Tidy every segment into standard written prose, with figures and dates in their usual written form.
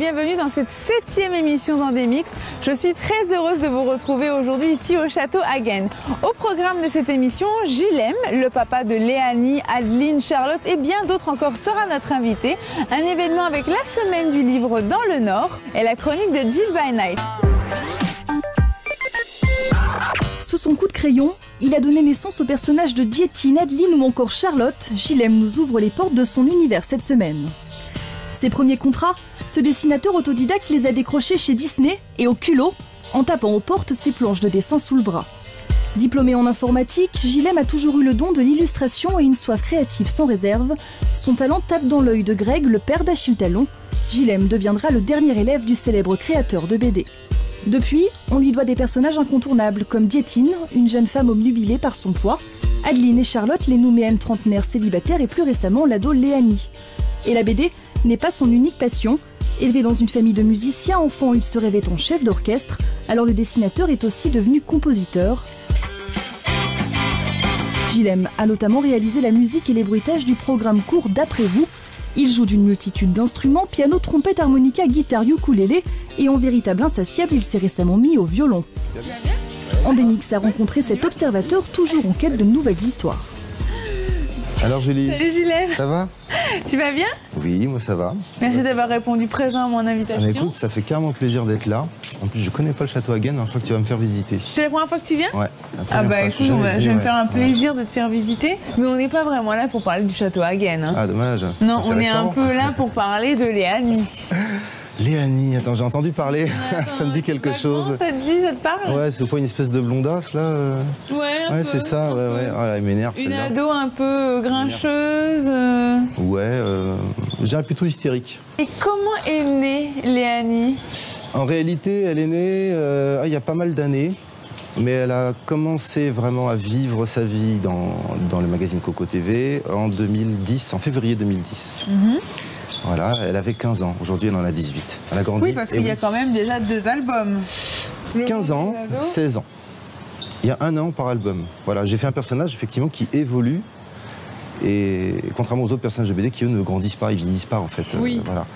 bienvenue dans cette 7e émission d'Endemix. Je suis très heureuse de vous retrouver aujourd'hui ici au château Hagen. Au programme de cette émission, Gilem, le papa de Léanie, Adeline, Charlotte et bien d'autres encore sera notre invité. Un événement avec la semaine du livre dans le Nord et la chronique de Jill by Night. Sous son coup de crayon, il a donné naissance aux personnages de Diétine, Adeline ou encore Charlotte. Gilem nous ouvre les portes de son univers cette semaine. Ses premiers contrats, ce dessinateur autodidacte les a décrochés chez Disney et au culot, en tapant aux portes ses planches de dessin sous le bras. Diplômé en informatique, Gilem a toujours eu le don de l'illustration et une soif créative sans réserve. Son talent tape dans l'œil de Greg, le père d'Achille Talon. Gilem deviendra le dernier élève du célèbre créateur de BD. Depuis, on lui doit des personnages incontournables comme Diétine, une jeune femme obnubilée par son poids, Adeline et Charlotte, les nouméennes trentenaires célibataires et plus récemment l'ado Léanie. Et la BD n'est pas son unique passion. Élevé dans une famille de musiciens, enfant, il se rêvait en chef d'orchestre, alors le dessinateur est aussi devenu compositeur. Gilem a notamment réalisé la musique et les bruitages du programme court d'Après vous. Il joue d'une multitude d'instruments, piano, trompette, harmonica, guitare, ukulélé, et en véritable insatiable, il s'est récemment mis au violon. Endemix a rencontré cet observateur toujours en quête de nouvelles histoires. Alors Julie. Salut Gilem. Ça va? Tu vas bien? Oui, moi ça va. Merci d'avoir répondu présent à mon invitation. Écoute, ça fait carrément plaisir d'être là. En plus, je connais pas le château Hagen, alors je crois que tu vas me faire visiter. C'est la première fois que tu viens? Ouais. Ah bah écoute, je vais me faire un plaisir de te faire visiter. Mais on n'est pas vraiment là pour parler du château Hagen. Hein. Ah dommage. Non, on est un peu là pour parler de Léanie. Léanie, attends, j'ai entendu parler, ça me dit quelque chose. Ça te dit, ça te parle? Ouais, c'est pas une espèce de blondasse là Ouais, c'est ça, ouais. Oh là, elle m'énerve. Une ado un peu grincheuse. Ouais, je dirais plutôt hystérique. Et comment est née Léanie? En réalité, elle est née il y a pas mal d'années. Mais elle a commencé vraiment à vivre sa vie dans le magazine Coco TV en 2010, en février 2010. Voilà, elle avait 15 ans. Aujourd'hui, elle en a 18. Elle a grandi. Oui, parce qu'il y a quand même déjà 2 albums. 15 ans, 16 ans. Il y a 1 an par album. Voilà, j'ai fait un personnage, effectivement, qui évolue. Et contrairement aux autres personnages de BD qui, eux, ne grandissent pas, ils vieillissent pas, en fait. Oui. Voilà.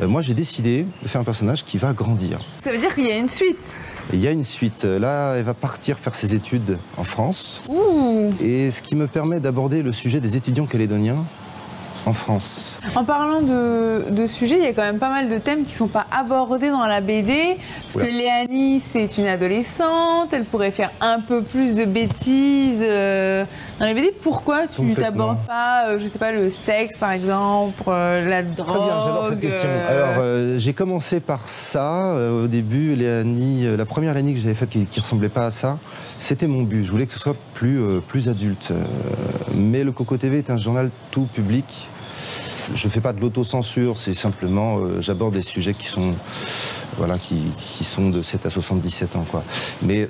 Moi, j'ai décidé de faire un personnage qui va grandir. Ça veut dire qu'il y a une suite. Il y a une suite. Là, elle va partir faire ses études en France. Ouh. Et ce qui me permet d'aborder le sujet des étudiants calédoniens en France. En parlant de sujets, il y a quand même pas mal de thèmes qui ne sont pas abordés dans la BD. Parce que Léanie, c'est une adolescente, elle pourrait faire un peu plus de bêtises dans la BD. Pourquoi tu n'abordes pas, je sais pas, le sexe par exemple, la drogue? Très bien, j'adore cette question. Alors, j'ai commencé par ça. Au début, Léanie, la première Léanie que j'avais faite qui ressemblait pas à ça, c'était mon but. Je voulais que ce soit plus adulte. Mais le Coco TV est un journal tout public. Je ne fais pas de l'autocensure, c'est simplement, j'aborde des sujets qui sont, voilà, qui sont de 7 à 77 ans, quoi. Mais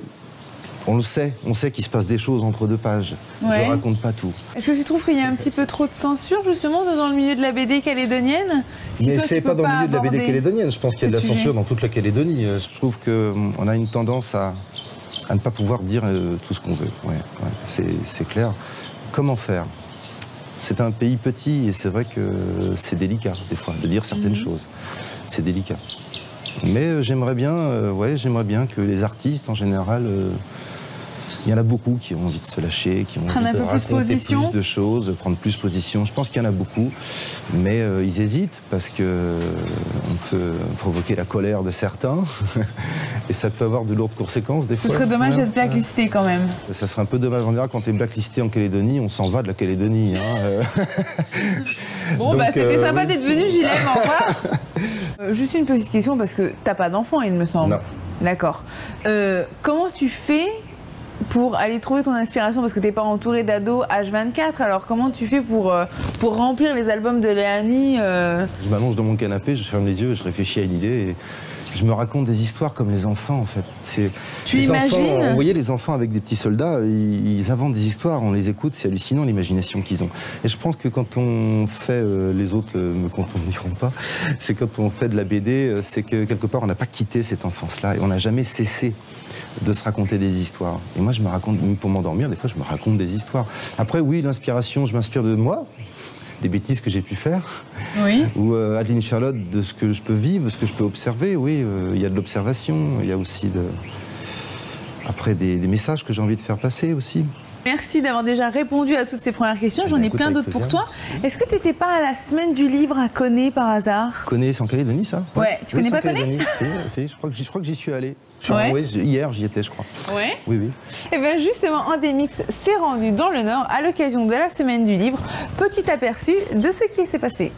on le sait, on sait qu'il se passe des choses entre 2 pages. Ouais. Je ne raconte pas tout. Est-ce que tu trouves qu'il y a un petit peu trop de censure, justement, dans le milieu de la BD calédonienne? Mais c'est pas dans le milieu de la BD calédonienne, je pense qu'il y a de la censure dans toute la Calédonie. Je trouve qu'on a une tendance à ne pas pouvoir dire tout ce qu'on veut. Ouais, c'est clair. Comment faire? C'est un pays petit et c'est vrai que c'est délicat, des fois, de dire certaines choses. C'est délicat. Mais j'aimerais bien que les artistes, en général, il y en a beaucoup qui ont envie de se lâcher, qui ont envie de raconter plus de choses, prendre plus position. Je pense qu'il y en a beaucoup, mais ils hésitent parce qu'on peut provoquer la colère de certains et ça peut avoir de lourdes conséquences des fois. Ce serait dommage d'être blacklisté quand même. Ça serait un peu dommage. En général, quand tu es blacklisté en Calédonie, on s'en va de la Calédonie. Hein. Bon, donc, c'était sympa d'être venu, Gilem, au revoir. Juste une petite question parce que t'as pas d'enfant, il me semble. Non. D'accord. Comment tu fais pour aller trouver ton inspiration, parce que t'es pas entouré d'ados H24, alors comment tu fais pour remplir les albums de Léanie? Je m'allonge dans mon canapé, je ferme les yeux, je réfléchis à une idée et je me raconte des histoires comme les enfants en fait. Tu imagines? Vous voyez les enfants avec des petits soldats, ils inventent des histoires, on les écoute, c'est hallucinant l'imagination qu'ils ont. Et je pense que quand on fait, les autres me contrediront pas, c'est quand on fait de la BD, c'est que quelque part on n'a pas quitté cette enfance-là et on n'a jamais cessé de se raconter des histoires. Et moi je me raconte, pour m'endormir, des fois je me raconte des histoires. Après oui, l'inspiration, je m'inspire de moi. des bêtises que j'ai pu faire. Oui. Ou Adeline Charlotte, de ce que je peux vivre, ce que je peux observer. Oui, il y a de l'observation, il y a aussi après des messages que j'ai envie de faire passer aussi. Merci d'avoir déjà répondu à toutes ces premières questions. J'en ai plein d'autres pour toi. Est-ce que tu n'étais pas à la semaine du livre à Connay par hasard? Connay, c'est en Calédonie, ça? Ouais, tu connais pas Connay? Si, je crois que j'y suis allé. Hier, j'y étais, je crois. Ouais. Oui, oui. Et bien justement, Andemix s'est rendu dans le Nord à l'occasion de la semaine du livre. Petit aperçu de ce qui s'est passé.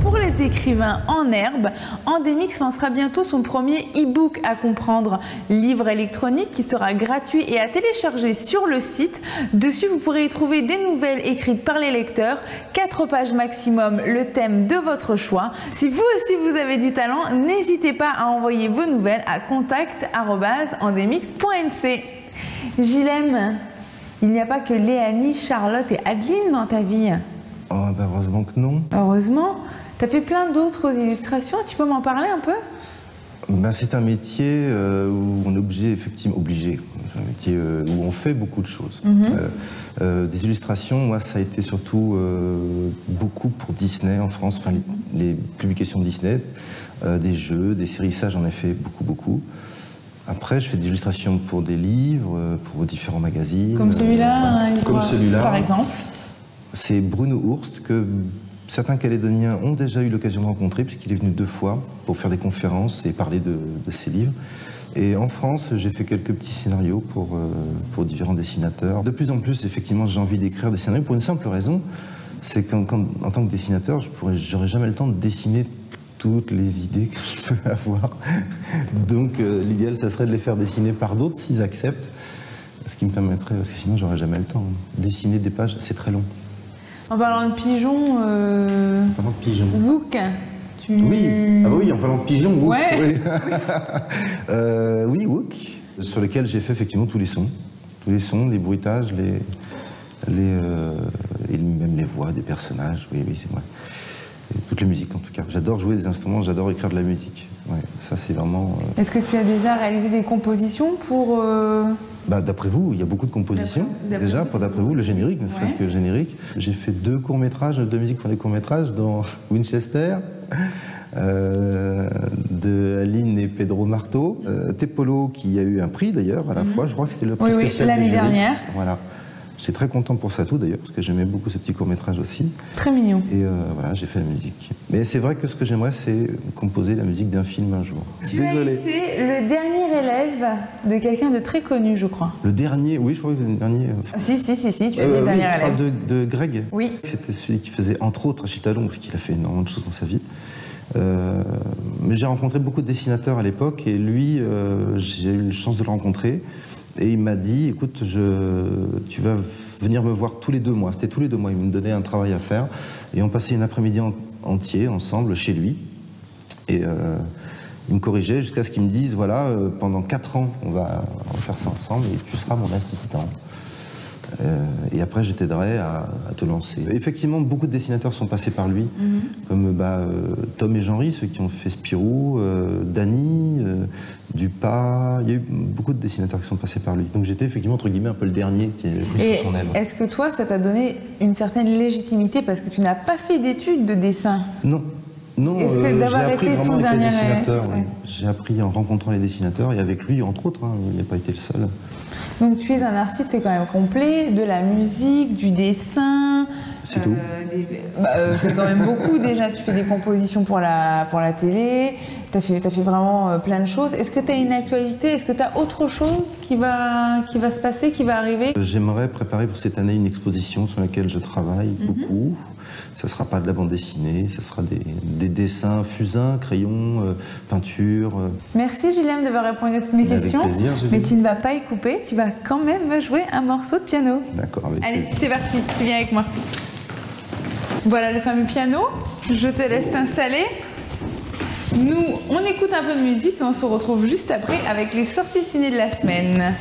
Pour les écrivains en herbe, Andemix lancera bientôt son premier e-book à comprendre, livre électronique qui sera gratuit et à télécharger sur le site. Dessus, vous pourrez y trouver des nouvelles écrites par les lecteurs, 4 pages maximum, le thème de votre choix. Si vous aussi vous avez du talent, n'hésitez pas à envoyer vos nouvelles à contact@andemix.nc. Gilem, il n'y a pas que Léanie, Charlotte et Adeline dans ta vie. Oh, bah heureusement que non. Heureusement. Tu as fait plein d'autres illustrations, tu peux m'en parler un peu? Ben, c'est un métier où on est obligé, c'est un métier où on fait beaucoup de choses. Des illustrations, moi ça a été surtout beaucoup pour Disney en France, enfin les publications Disney, des jeux, des séries, ça j'en ai fait beaucoup. Après je fais des illustrations pour des livres, pour différents magazines. Comme celui-là, par exemple. C'est Bruno Ourst que certains Calédoniens ont déjà eu l'occasion de rencontrer puisqu'il est venu 2 fois pour faire des conférences et parler de ses livres. Et en France, j'ai fait quelques petits scénarios pour différents dessinateurs. De plus en plus, effectivement, j'ai envie d'écrire des scénarios pour une simple raison, c'est qu'en tant que dessinateur, j'aurais jamais le temps de dessiner toutes les idées que je peux avoir. Donc l'idéal, ça serait de les faire dessiner par d'autres s'ils acceptent, ce qui me permettrait, parce que sinon j'aurais jamais le temps. Dessiner des pages, c'est très long. En parlant de pigeons, Wook, Oui, ah bah oui, en parlant de pigeons, Wook. Ouais. Oui, Wook, sur lequel j'ai fait effectivement tous les sons, les bruitages, et même les voix des personnages. Oui, c'est moi. Et toutes les musiques en tout cas. J'adore jouer des instruments, j'adore écrire de la musique. Ouais, ça c'est vraiment. Est-ce que tu as déjà réalisé des compositions pour Bah, d'après vous, il y a beaucoup de compositions. D'après vous, le générique, ne serait-ce que le générique. J'ai fait 2 courts-métrages, 2 musiques pour les courts-métrages dans Winchester, de Aline et Pedro Marto. Tepolo, qui a eu un prix d'ailleurs à la fois, je crois que c'était le prix spécial l'année dernière. Voilà. J'étais très content pour ça tout d'ailleurs, parce que j'aimais beaucoup ce petit court-métrage aussi. Très mignon. Et voilà, j'ai fait la musique. Mais c'est vrai que ce que j'aimerais, c'est composer la musique d'un film un jour. Désolé. Tu as été le dernier élève de quelqu'un de très connu, je crois. Le dernier, oui, je crois que le dernier. Si, tu es le dernier élève. Tu parles de Greg? Oui. C'était celui qui faisait entre autres Chitalon, parce qu'il a fait énormément de choses dans sa vie. Mais j'ai rencontré beaucoup de dessinateurs à l'époque, et lui, j'ai eu la chance de le rencontrer. Et il m'a dit, écoute, tu vas venir me voir tous les 2 mois. C'était tous les 2 mois, il me donnait un travail à faire. Et on passait une après-midi entier ensemble chez lui. Et il me corrigeait jusqu'à ce qu'il me dise, voilà, pendant 4 ans, on va faire ça ensemble et tu seras mon assistant. Et après, je t'aiderai à te lancer. Effectivement, beaucoup de dessinateurs sont passés par lui, comme Tom et Jean-Ry, ceux qui ont fait Spirou, Dany, Dupas. Il y a eu beaucoup de dessinateurs qui sont passés par lui. Donc j'étais effectivement, entre guillemets, un peu le dernier qui est pris sous son aile. Est-ce que toi, ça t'a donné une certaine légitimité parce que tu n'as pas fait d'études de dessin? Non. Non, j'ai appris vraiment avec les dessinateurs. Ouais. J'ai appris en rencontrant les dessinateurs et avec lui, entre autres. Il n'a pas été le seul. Donc tu es un artiste quand même complet, de la musique, du dessin. C'est tout. C'est quand même beaucoup déjà. Tu fais des compositions pour la télé. Tu as fait vraiment plein de choses. Est-ce que tu as une actualité? Est-ce que tu as autre chose qui va se passer, qui va arriver? J'aimerais préparer pour cette année une exposition sur laquelle je travaille beaucoup. Ça ne sera pas de la bande dessinée, ça sera des dessins fusains, crayons, peinture. Merci Gilem d'avoir répondu à toutes mes questions. Avec plaisir, mais tu ne vas pas y couper, tu vas quand même me jouer un morceau de piano. D'accord, avec Allez, plaisir. c'est parti, tu viens avec moi. Voilà le fameux piano, je te laisse t'installer. Nous, on écoute un peu de musique et on se retrouve juste après avec les sorties ciné de la semaine.